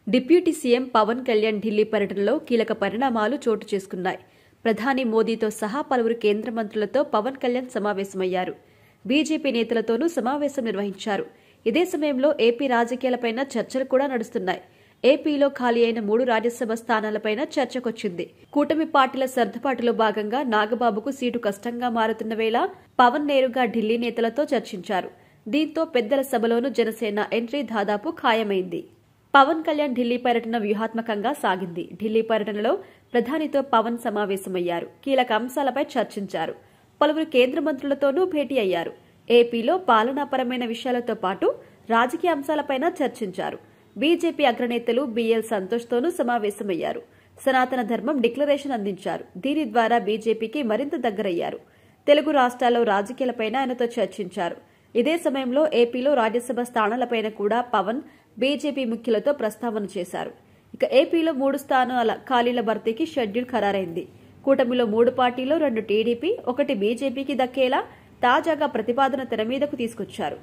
Deputy CM Pawan Kalyan Delhi పర్యటనలో కీలక పరిణామాలు చోటు చేసుకున్నాయి. ప్రధాని మోదీతో సహా పలువురు కేంద్ర మంత్రులతో పవన్ కళ్యాణ్ సమావేశమయ్యారు. బీజేపీ నేతలతోనూ సమావేశం నిర్వహించారు. ఇదే సమయంలో ఏపీ రాజకీయాలపైన చర్చలు కూడా నడుస్తున్నాయి. ఏపీలో ఖాళీ అయిన 3 రాజ్యసభ స్థానాలపైన చర్చకొచ్చింది. కూటమి పార్టీల సర్దుబాటులో భాగంగా నాగబాబుకు సీటు కష్టంగా మారుతున్న వేళ పవన్ నేరుగా ఢిల్లీ నేతలతో చర్చించారు. దీంతో పెద్దల సభలోనూ జనసేన ఎంట్రీ దాదాపు ఖాయమైంది. పవన్ కళ్యాణ్ ఢిల్లీ పర్యటన వ్యూహాత్మకంగా సాగింది. ఢిల్లీ పర్యటనలో ప్రధానితో పవన్ సమావేశమయ్యారు. కీలక అంశాలపై చర్చించారు. పలువురు కేంద్ర మంత్రులతోనూ భేటీ అయ్యారు. ఏపీలో పాలనాపరమైన విషయాలతో పాటు రాజకీయ అంశాలపైన చర్చించారు. బీజేపీ అగ్రనేతలు బిఎల్ సంతోష్తోనూ సమావేశమయ్యారు. సనాతన ధర్మం డిక్లరేషన్ అందించారు. దీని ద్వారా బీజేపీకి మరింత దగ్గరయ్యారు. తెలుగు రాష్ట్రాల్లో రాజకీయాలపైన ఆయనతో చర్చించారు. ఇదే సమయంలో ఏపీలో రాజ్యసభ స్థానాలపైన కూడా పవన్ బీజేపీ ముఖ్యులతో ప్రస్తావన చేశారు. ఇక ఏపీలో 3 స్థానాల ఖాళీల భర్తీకి షెడ్యూల్ ఖరారైంది. కూటమిలో 3 పార్టీలో 2 టీడీపీ, 1 బీజేపీకి దక్కేలా తాజాగా ప్రతిపాదన తెరమీదకు తీసుకొచ్చారు.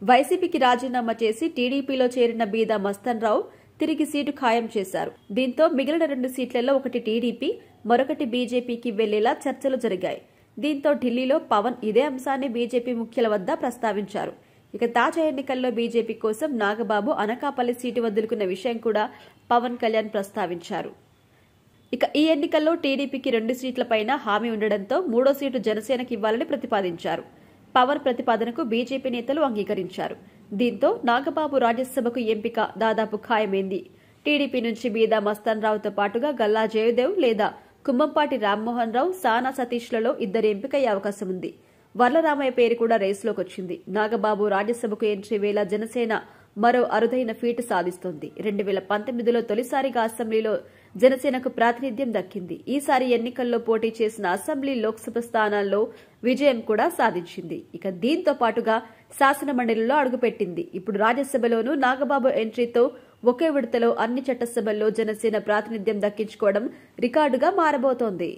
వైసీపీకి రాజీనామా చేసి టీడీపీలో చేరిన బీదా మస్తాన్ రావు తిరిగి సీటు ఖాయం చేశారు. దీంతో మిగిలిన 2 సీట్లలో 1 టీడీపీ, మరొకటి బీజేపీకి వెళ్లేలా చర్చలు జరిగాయి. దీంతో ఢిల్లీలో పవన్ ఇదే అంశాన్ని బీజేపీ ముఖ్యుల వద్ద ప్రస్తావించారు. ఇక తాజా ఎన్నికల్లో బీజేపీ కోసం నాగబాబు అనకాపల్లి సీటు వదులుకున్న విషయం కూడా పవన్ కళ్యాణ్ ప్రస్తావించారు. ఇక ఈ ఎన్నికల్లో టీడీపీకి 2 సీట్లపైన హామీ ఉండడంతో 3వ సీటు జనసేనకు ఇవ్వాలని ప్రతిపాదించారు. పవన్ ప్రతిపాదనకు బీజేపీ నేతలు అంగీకరించారు. దీంతో నాగబాబు రాజ్యసభకు ఎంపిక దాదాపు ఖాయమైంది. టీడీపీ నుంచి బీదా మస్తాన్ రావుతో పాటుగా గల్లా జయదేవ్ లేదా కుమ్మంపాటి రామ్మోహన్ రావు, సానా సతీష్లలో ఇద్దరు ఎంపికయ్యే అవకాశం ఉంది. వర్లరామయ్య పేరు కూడా రేసులోకొచ్చింది. నాగబాబు రాజ్యసభకు ఎంట్రీ వేళ జనసేన మరో అరుదైన ఫీటు సాధిస్తోంది. 2019లో తొలిసారిగా అసెంబ్లీలో జనసేనకు ప్రాతినిధ్యం దక్కింది. ఈసారి ఎన్నికల్లో పోటీ చేసిన అసెంబ్లీ, లోక్సభ స్థానాల్లో విజయం కూడా సాధించింది. ఇక దీంతో పాటుగా శాసనమండలిలో అడుగుపెట్టింది. ఇప్పుడు రాజ్యసభలోనూ నాగబాబు ఎంట్రీతో ఒకే విడతలో అన్ని చట్టసభల్లో జనసేన ప్రాతినిధ్యం దక్కించుకోవడం రికార్డుగా మారబోతోంది.